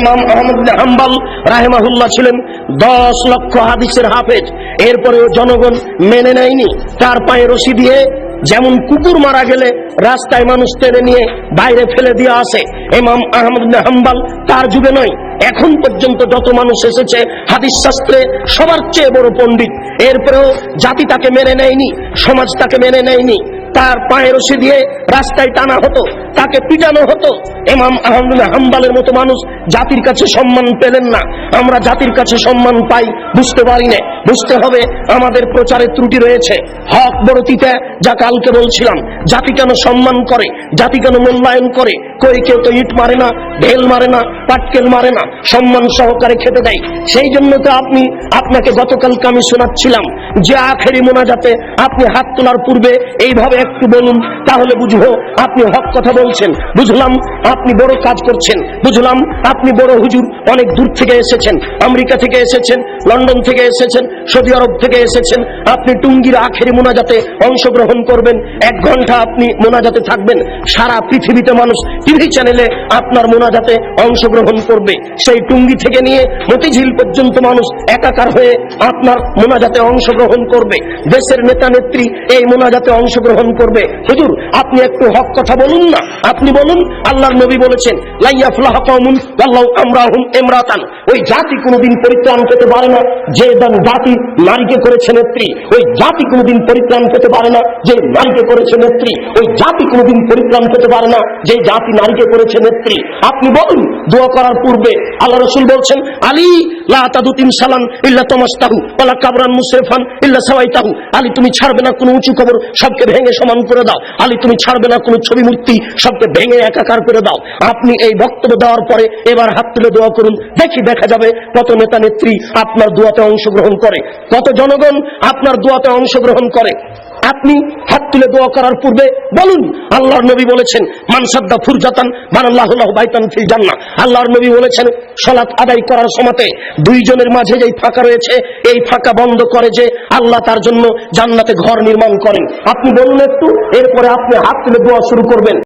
ইমাম আহমদ বিন হাম্বল রাহিমাহুল্লাহ ছিলেন 10 লক্ষ হাদিসের হাফেজ, এরপরেও জনগণ মেনে নেয়নি। তার পায়ে রশি দিয়ে যেমন কুকুর মারা গেলে রাস্তায় মানুষ টেনে নিয়ে বাইরে ফেলে দিয়ে আসে, ইমাম আহমদ বিন হাম্বল তার যুগে নয়, এখন পর্যন্ত যত মানুষ এসেছে হাদিস শাস্ত্রে সবার চেয়ে বড় পণ্ডিত, এরপরেও জাতি তাকে মেনে নেয়নি, সমাজ তাকে মেনে নেয়নি। তার পায়ে রশি দিয়ে রাস্তায় টানা হতো, তাকে পিটানো হতো। ইমাম আহমদ বিন হাম্বলের মতো মানুষ জাতির কাছে সম্মান পেলেন না। আমরা জাতির কাছে সম্মান পাই বুঝতে পারি না। বুঝতে হবে আমাদের প্রচারের ত্রুটি রয়েছে। হক বড় তিতা, যা কালকে বলছিলাম, জাতি কেন সম্মান করে, জাতি কেন মূল্যায়ন করে? কই কেউ তো ইট মারে না, ঢেল মারে না, পাটকেল মারে না, সম্মান সহকারে খেতে দেয়। সেই জন্য তো আপনাকে গতকালকে আমি শোনাচ্ছিলাম যে আখেরি মোনাজাতে আপনি হাত তোলার পূর্বে এইভাবে একটু বলুন, তাহলে বুঝবো আপনি হক কথা বলছেন, বুঝলাম আপনি বড় কাজ করছেন, বুঝলাম আপনি বড় হুজুর, অনেক দূর থেকে এসেছেন, আমেরিকা থেকে এসেছেন, লন্ডন থেকে এসেছেন, সৌদি আরব থেকে এসেছেন। আপনি টুঙ্গির আখেরি মোনাজাতে অংশগ্রহণ করবেন, 1 ঘন্টা আপনি মোনাজাতে থাকবেন। সারা পৃথিবীতে মানুষ টিভি চ্যানেলে আপনার মোনাজাতে অংশগ্রহণ করবে। সেই টুঙ্গি থেকে নিয়ে মতিঝিল পর্যন্ত মানুষ একাকার হয়ে আপনার মোনাজাতে অংশগ্রহণ করবে। দেশের নেতা নেত্রী এই মোনাজাতে অংশগ্রহণ করবে। হুজুর আপনি একটু হক কথা বলুন না, আপনি বলুন। আল্লাহর নবী বলেছেন লা ইয়াফলাহু কওমুন ওয়াল্লাহু আমরাহুম ইমরাতান, ওই জাতি কোনোদিন পরিত্রাণ পেতে পারে না যে জাতি নারীকে করেছে নেত্রী, ওই জাতি কোনোদিন পরিত্রাণ পেতে পারে না যে নারীকে করেছে নেত্রী, ওই জাতি কোনোদিন পরিত্রাণ পেতে পারে না যে জাতি নারীকে করেছে নেত্রী। আপনি বলুন দোয়া করার পূর্বে আল্লাহ রাসূল বলছেন আলী লা তাদুতিন সালান ইল্লা তামাসতাহু ওয়ালা কাবরান মুসরিফান ইল্লা সাওয়াইতাহু, আলী তুমি ছাড়বে না কোনো উঁচু কবর, সবকে ভেঙে সমান করে দাও। আলী তুমি ছাড়বে না কোনো ছবি মূর্তি, সবকে ভেঙে একাকার করে দাও। আপনি এই বক্তব্য দেওয়ার পরে এবার হাত তুলে দোয়া করুন, দেখা যাবে কত নেতা নেত্রী আপনার দোয়াতে অংশগ্রহণ করে, কত জনগণ আপনার দোয়াতে অংশগ্রহণ করে। আপনি হাত তুলে দোয়া করার পূর্বে বলুন আল্লাহর নবী বলেছেন মান সাদ্দা ফুরজাতান বানাল্লাহু লাহু বাইতান ফিল জান্নাহ। আল্লাহর নবী বলেছেন সালাত আদায় করার সময়তে 2 জনের মাঝে যেই ফাঁকা রয়েছে এই ফাঁকা বন্ধ করে যে আল্লাহ তার জন্য জান্নাতে ঘর নির্মাণ করেন। আপনি বলুন একটু, এরপরে আপনি হাত তুলে দোয়া শুরু করবেন।